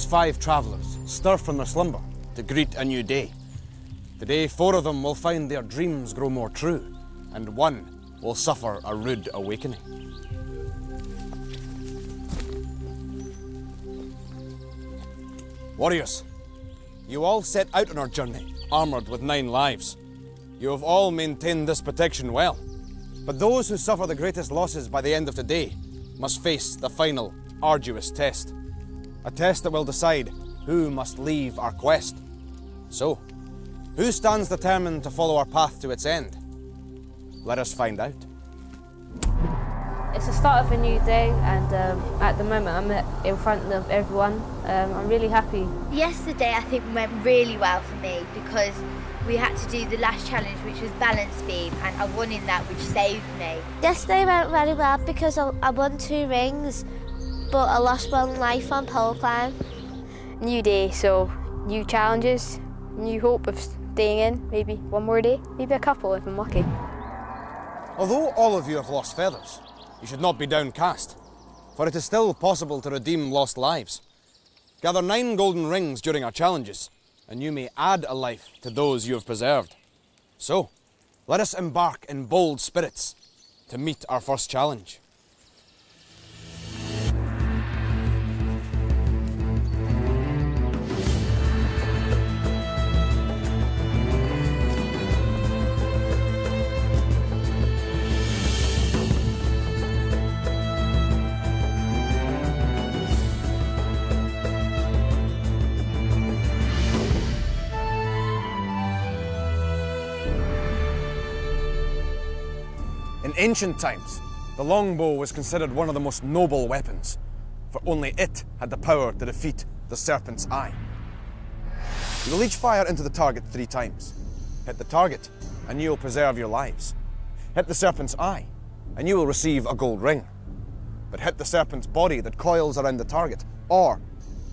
5 travellers stir from their slumber to greet a new day. Today, 4 of them will find their dreams grow more true, and 1 will suffer a rude awakening. Warriors, you all set out on our journey, armoured with 9 lives. You have all maintained this protection well, but those who suffer the greatest losses by the end of today must face the final, arduous test. A test that will decide who must leave our quest. So, who stands determined to follow our path to its end? Let us find out. It's the start of a new day, and at the moment I'm in front of everyone. I'm really happy. Yesterday I think went really well for me because we had to do the last challenge, which was balance beam, and I won in that, which saved me. Yesterday went very well because I won 2 rings, but I lost 1 life on pole climb. New day, so new challenges, new hope of staying in, maybe 1 more day, maybe a couple if I'm lucky. Although all of you have lost feathers, you should not be downcast, for it is still possible to redeem lost lives. Gather 9 golden rings during our challenges, and you may add a life to those you have preserved. So, let us embark in bold spirits to meet our first challenge. In ancient times, the longbow was considered one of the most noble weapons, for only it had the power to defeat the serpent's eye. You will each fire into the target 3 times. Hit the target, and you will preserve your lives. Hit the serpent's eye, and you will receive a gold ring. But hit the serpent's body that coils around the target, or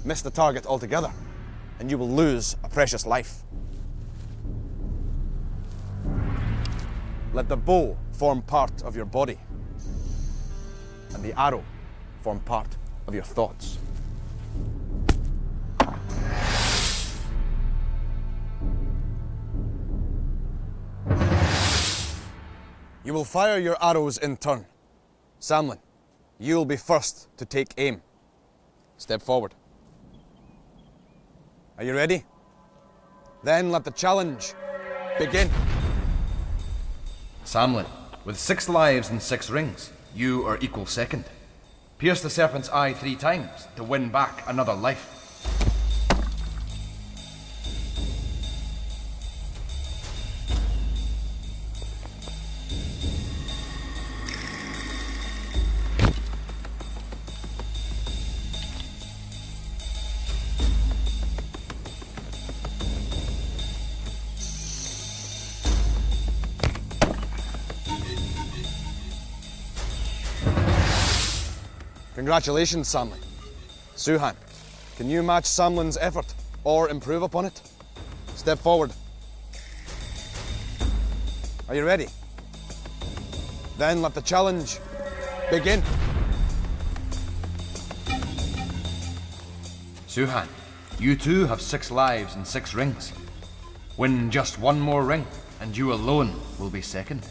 miss the target altogether, and you will lose a precious life. Let the bow form part of your body, and the arrow form part of your thoughts. You will fire your arrows in turn. Samlin, you will be first to take aim. Step forward. Are you ready? Then let the challenge begin. Samlin, with 6 lives and 6 rings, you are equal second. Pierce the serpent's eye 3 times to win back another life. Congratulations, Samlin. Suhan, can you match Samlin's effort or improve upon it? Step forward. Are you ready? Then let the challenge begin. Suhan, you too have 6 lives and 6 rings. Win just 1 more ring, and you alone will be second.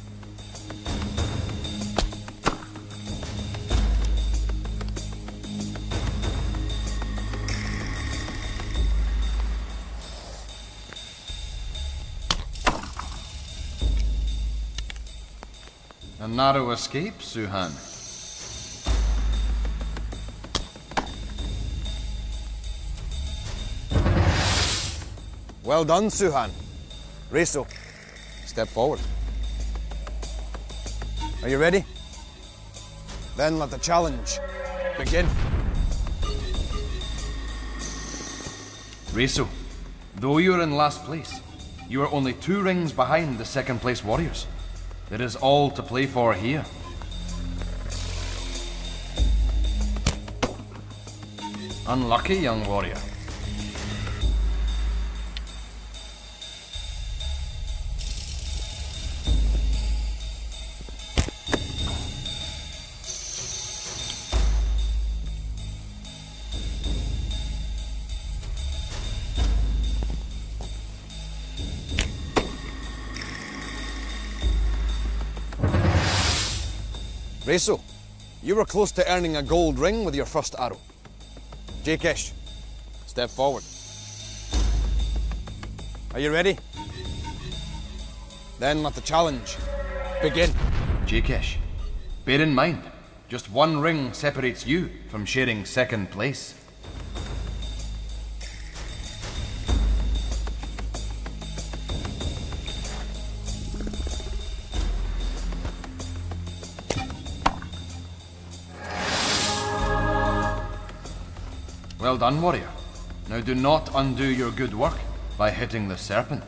A narrow escape, Suhan. Well done, Suhan. Reso, step forward. Are you ready? Then let the challenge begin. Reso, though you are in last place, you are only 2 rings behind the second place warriors. There is all to play for here. Unlucky, young warrior. Raiso, you were close to earning a gold ring with your first arrow. Jakesh, step forward. Are you ready? Then let the challenge begin. Jakesh, bear in mind, just one ring separates you from sharing second place. Well done, warrior. Now do not undo your good work by hitting the serpent.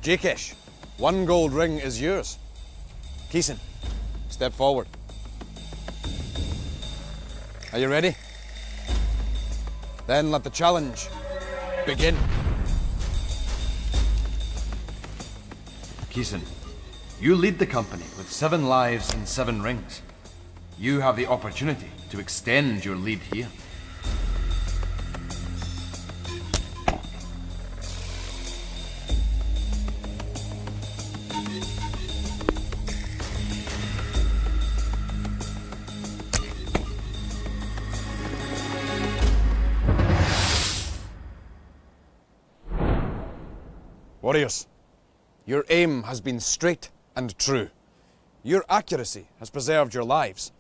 Jakesh, one gold ring is yours. Keeson, step forward. Are you ready? Then let the challenge begin. Keeson, you lead the company with 7 lives and 7 rings. You have the opportunity to extend your lead here. Warriors, your aim has been straight and true. Your accuracy has preserved your lives,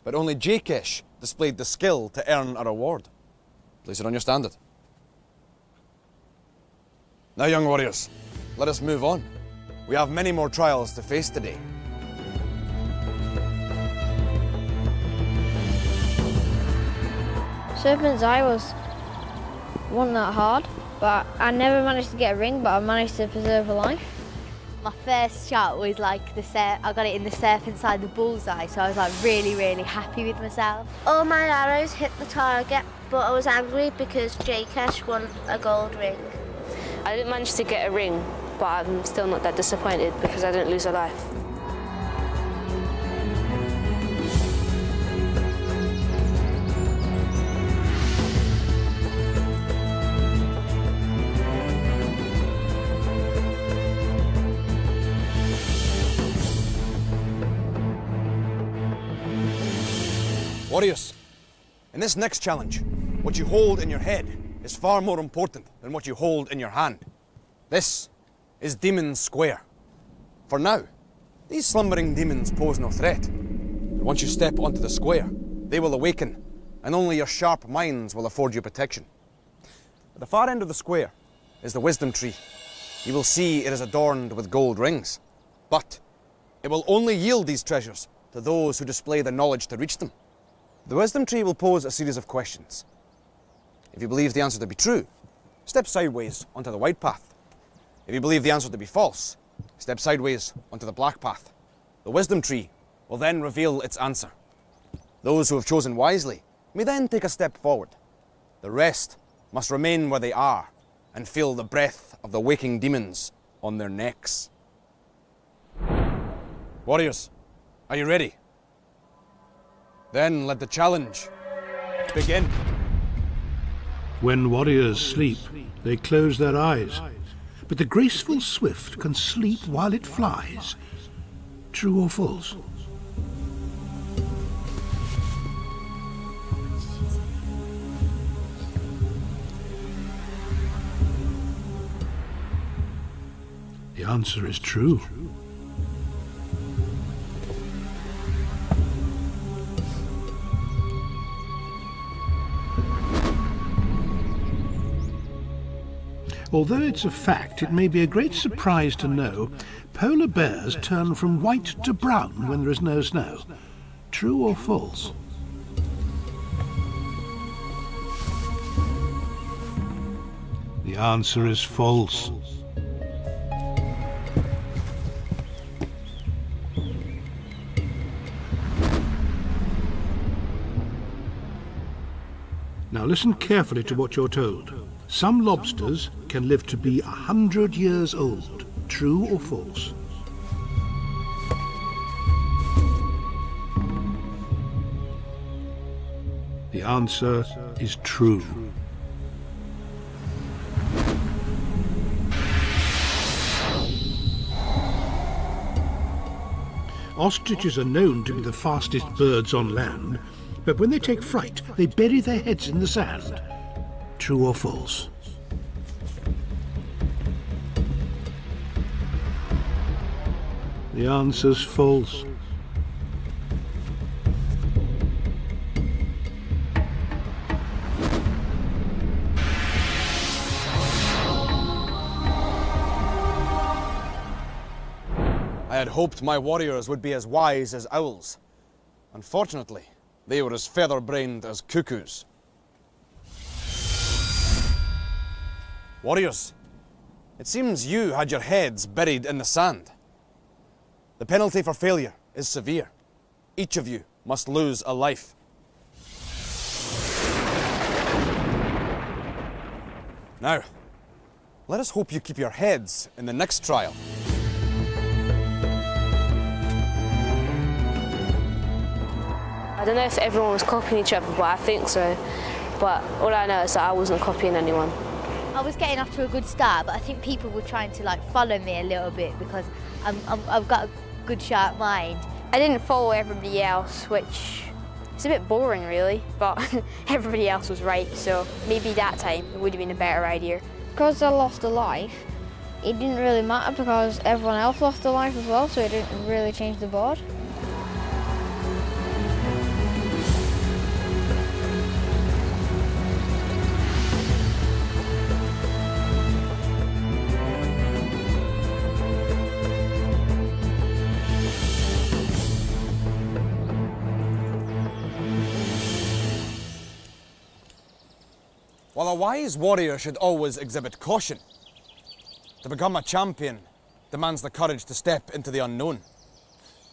but only Jakesh displayed the skill to earn a reward. Place it on your standard. Now, young warriors, let us move on. We have many more trials to face today. Serpent's Eye wasn't that hard, but I never managed to get a ring, but I managed to preserve a life. My first shot was like I got it in the serpent's eye, the bullseye, so I was like really, really happy with myself. All my arrows hit the target, but I was angry because Jakesh won a gold ring. I didn't manage to get a ring, but I'm still not that disappointed because I didn't lose a life. Warriors, in this next challenge, what you hold in your head is far more important than what you hold in your hand. This is Demon Square. For now, these slumbering demons pose no threat. But once you step onto the square, they will awaken, and only your sharp minds will afford you protection. At the far end of the square is the Wisdom Tree. You will see it is adorned with gold rings, but it will only yield these treasures to those who display the knowledge to reach them. The Wisdom Tree will pose a series of questions. If you believe the answer to be true, step sideways onto the white path. If you believe the answer to be false, step sideways onto the black path. The Wisdom Tree will then reveal its answer. Those who have chosen wisely may then take a step forward. The rest must remain where they are and feel the breath of the waking demons on their necks. Warriors, are you ready? Then let the challenge begin. When warriors sleep, they close their eyes, but the graceful swift can sleep while it flies. True or false? The answer is true. Although it's a fact, it may be a great surprise to know polar bears turn from white to brown when there is no snow. True or false? The answer is false. Now listen carefully to what you're told. Some lobsters can live to be 100 years old. True or false? The answer is true. Ostriches are known to be the fastest birds on land, but when they take fright, they bury their heads in the sand. True or false? The answer's false. I had hoped my warriors would be as wise as owls. Unfortunately, they were as feather-brained as cuckoos. Warriors, it seems you had your heads buried in the sand. The penalty for failure is severe. Each of you must lose a life. Now, let us hope you keep your heads in the next trial. I don't know if everyone was copying each other, but I think so. But all I know is that I wasn't copying anyone. I was getting off to a good start, but I think people were trying to like follow me a little bit because I've got a good sharp mind. I didn't follow everybody else, which is a bit boring really, but everybody else was right, so maybe that time it would have been a better idea. Because I lost a life, it didn't really matter because everyone else lost a life as well, so it didn't really change the board. While a wise warrior should always exhibit caution, to become a champion demands the courage to step into the unknown.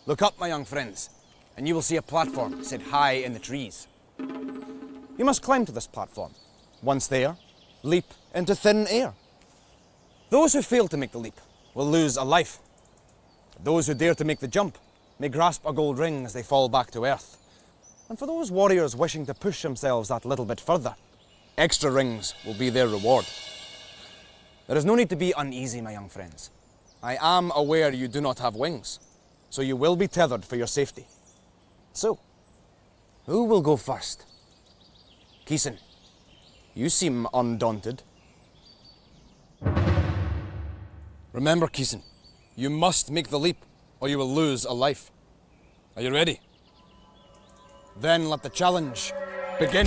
Look up, my young friends, and you will see a platform set high in the trees. You must climb to this platform. Once there, leap into thin air. Those who fail to make the leap will lose a life. Those who dare to make the jump may grasp a gold ring as they fall back to earth. And for those warriors wishing to push themselves that little bit further, extra rings will be their reward. There is no need to be uneasy, my young friends. I am aware you do not have wings, so you will be tethered for your safety. So, who will go first? Keeson, you seem undaunted. Remember, Keeson, you must make the leap or you will lose a life. Are you ready? Then let the challenge begin.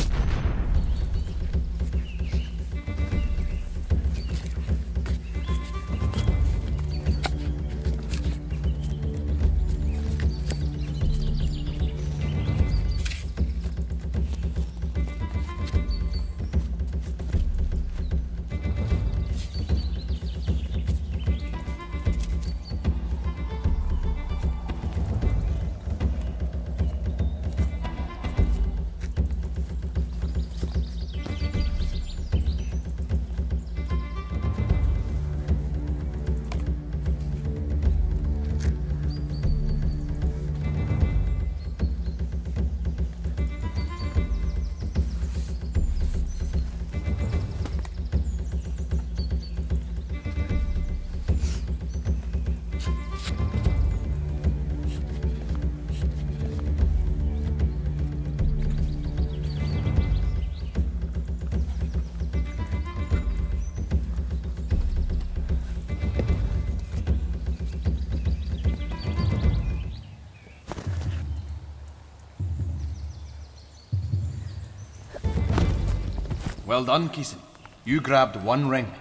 Well done, Keeson. You grabbed one ring.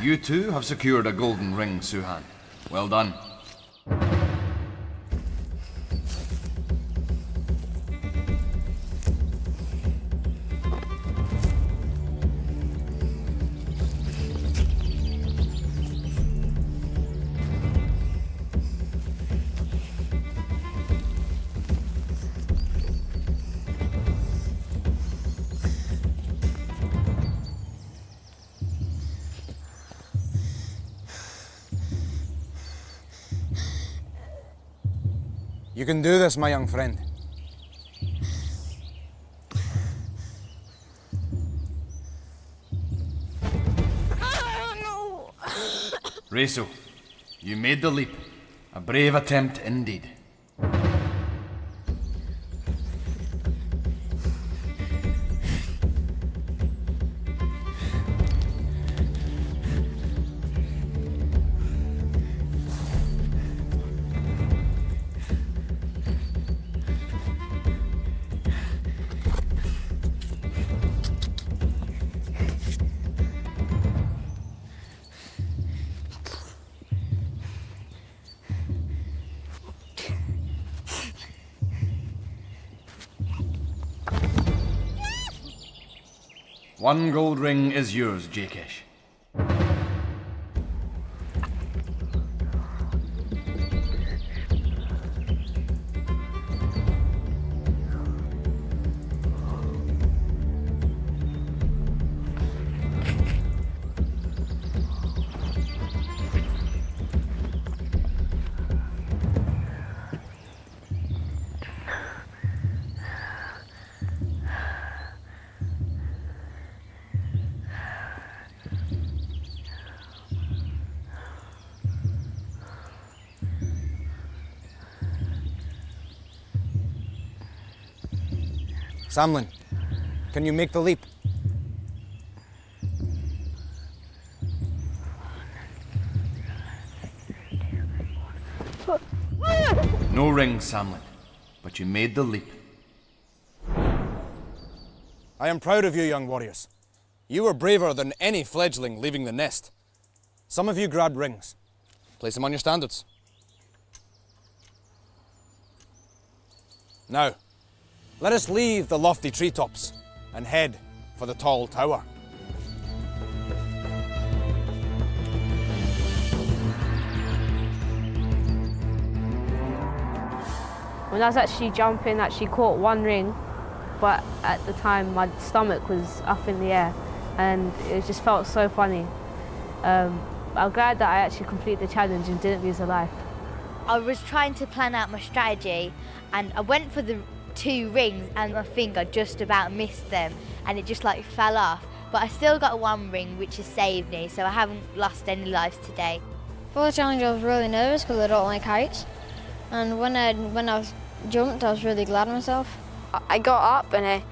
You too have secured a golden ring, Suhan. Well done. You can do this, my young friend. Resu, you made the leap. A brave attempt indeed. One gold ring is yours, Jakesh. Samlin, can you make the leap? No ring, Samlin, but you made the leap. I am proud of you, young warriors. You were braver than any fledgling leaving the nest. Some of you grabbed rings. Place them on your standards. Now, let us leave the lofty treetops and head for the tall tower. When I was actually jumping, I actually caught one ring, but at the time my stomach was up in the air and it just felt so funny. I'm glad that I actually completed the challenge and didn't lose a life. I was trying to plan out my strategy and I went for the 2 rings and my finger just about missed them and it just like fell off, but I still got 1 ring which has saved me, so I haven't lost any lives today. For the challenge I was really nervous because I don't like heights, and when I jumped I was really glad of myself. I got up and I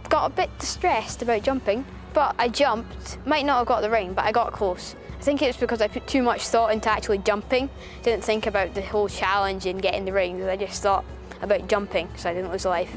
got a bit distressed about jumping, but I jumped. Might not have got the ring, but I got close. I think it was because I put too much thought into actually jumping. Didn't think about the whole challenge and getting the rings. I just thought about jumping, so I didn't lose a life.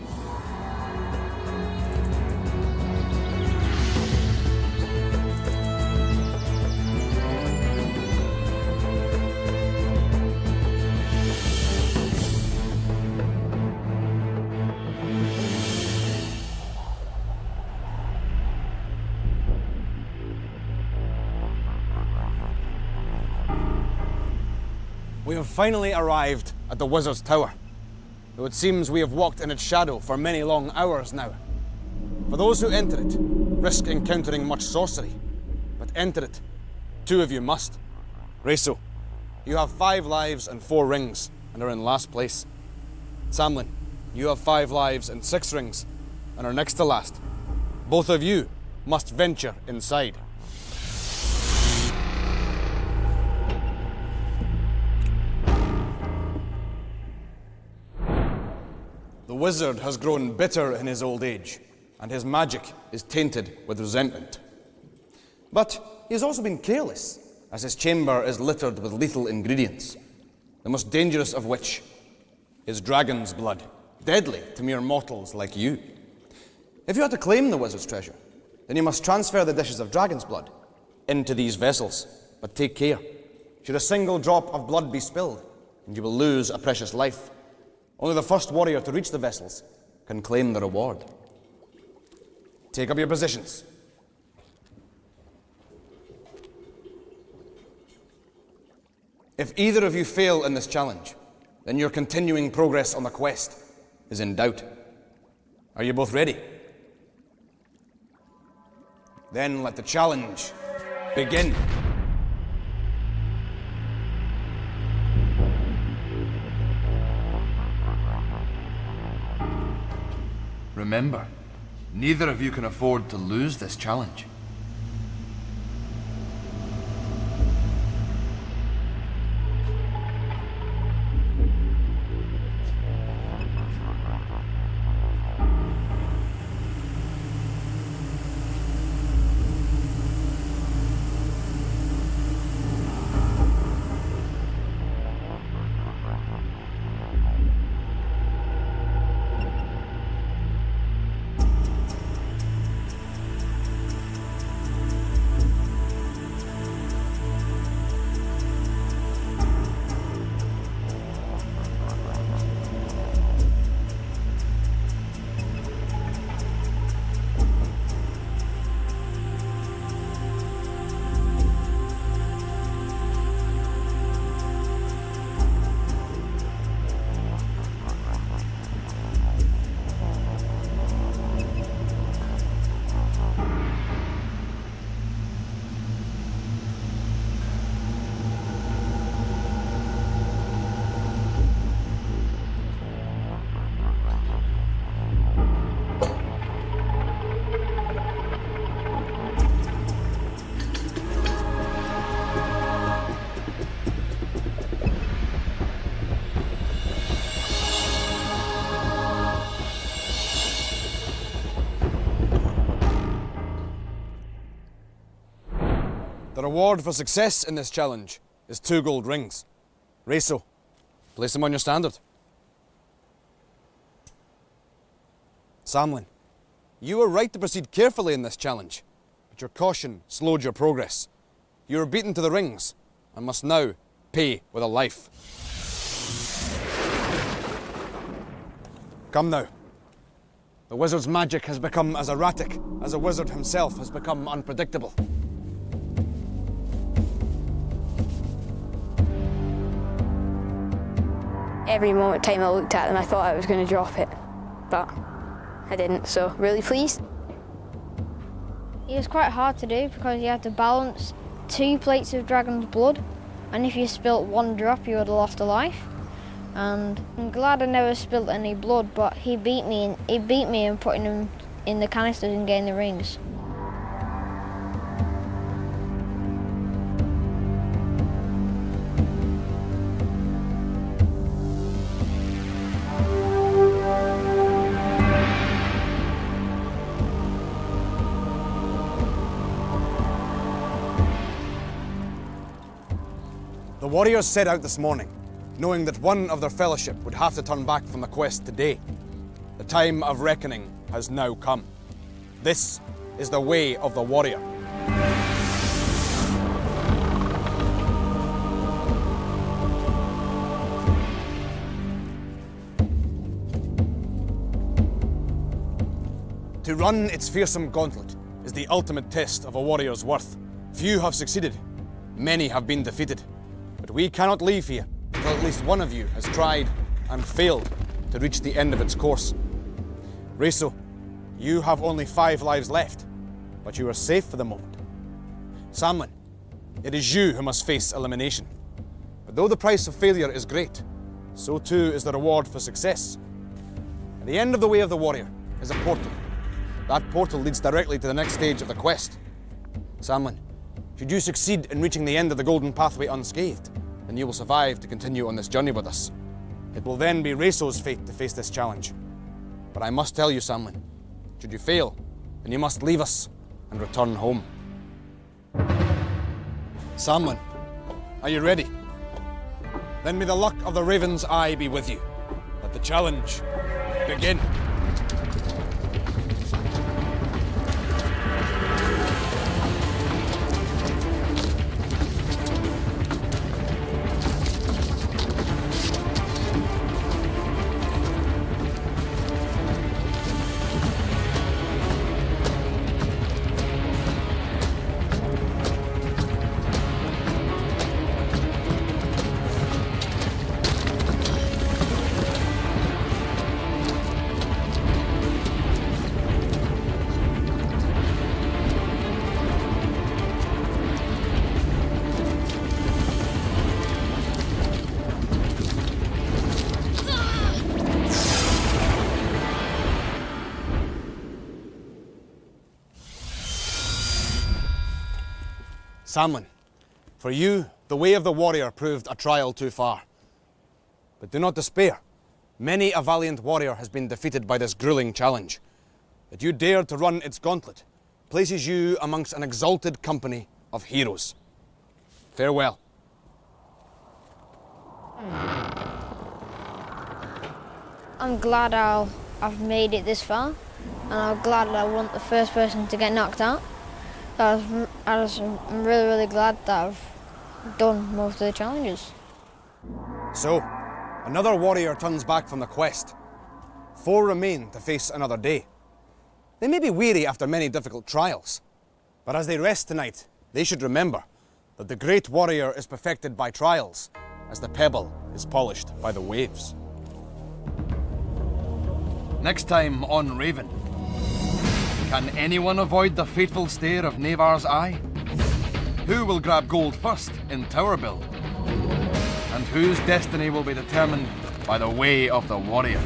We have finally arrived at the Wizard's Tower, though it seems we have walked in its shadow for many long hours now. For those who enter it, risk encountering much sorcery, but enter it, 2 of you must. Resu, you have 5 lives and 4 rings, and are in last place. Samlin, you have 5 lives and 6 rings, and are next to last. Both of you must venture inside. The wizard has grown bitter in his old age, and his magic is tainted with resentment. But he has also been careless, as his chamber is littered with lethal ingredients, the most dangerous of which is dragon's blood, deadly to mere mortals like you. If you are to claim the wizard's treasure, then you must transfer the dishes of dragon's blood into these vessels. But take care. Should a single drop of blood be spilled, and you will lose a precious life. Only the first warrior to reach the vessels can claim the reward. Take up your positions. If either of you fail in this challenge, then your continuing progress on the quest is in doubt. Are you both ready? Then let the challenge begin. Remember, neither of you can afford to lose this challenge. The reward for success in this challenge is 2 gold rings. Reso, place them on your standard. Samlin, you were right to proceed carefully in this challenge, but your caution slowed your progress. You were beaten to the rings and must now pay with a life. Come now. The wizard's magic has become as erratic as the wizard himself has become unpredictable. Every time I looked at them, I thought I was going to drop it, but I didn't, so really pleased. It was quite hard to do because you had to balance 2 plates of dragon's blood, and if you spilt 1 drop, you would have lost a life. And I'm glad I never spilt any blood, but he beat me in putting them in the canisters and getting the rings. The warriors set out this morning, knowing that one of their fellowship would have to turn back from the quest today. The time of reckoning has now come. This is the way of the warrior. To run its fearsome gauntlet is the ultimate test of a warrior's worth. Few have succeeded, many have been defeated. But we cannot leave here until at least one of you has tried and failed to reach the end of its course. Reso, you have only 5 lives left, but you are safe for the moment. Samlin, it is you who must face elimination. But though the price of failure is great, so too is the reward for success. At the end of the Way of the Warrior is a portal. That portal leads directly to the next stage of the quest. Samlin, should you succeed in reaching the end of the Golden Pathway unscathed, then you will survive to continue on this journey with us. It will then be Reso's fate to face this challenge. But I must tell you, Samlin, should you fail, then you must leave us and return home. Samlin, are you ready? Then may the luck of the Raven's Eye be with you. Let the challenge begin. Samlin, for you, the way of the warrior proved a trial too far. But do not despair. Many a valiant warrior has been defeated by this grueling challenge. That you dared to run its gauntlet places you amongst an exalted company of heroes. Farewell. I'm glad I've made it this far, and I'm glad that I wasn't the first person to get knocked out. I'm really, really glad that I've done most of the challenges. So, another warrior turns back from the quest. 4 remain to face another day. They may be weary after many difficult trials, but as they rest tonight, they should remember that the great warrior is perfected by trials, as the pebble is polished by the waves. Next time on Raven. Can anyone avoid the fateful stare of Navar's eye? Who will grab gold first in tower build? And whose destiny will be determined by the way of the warrior?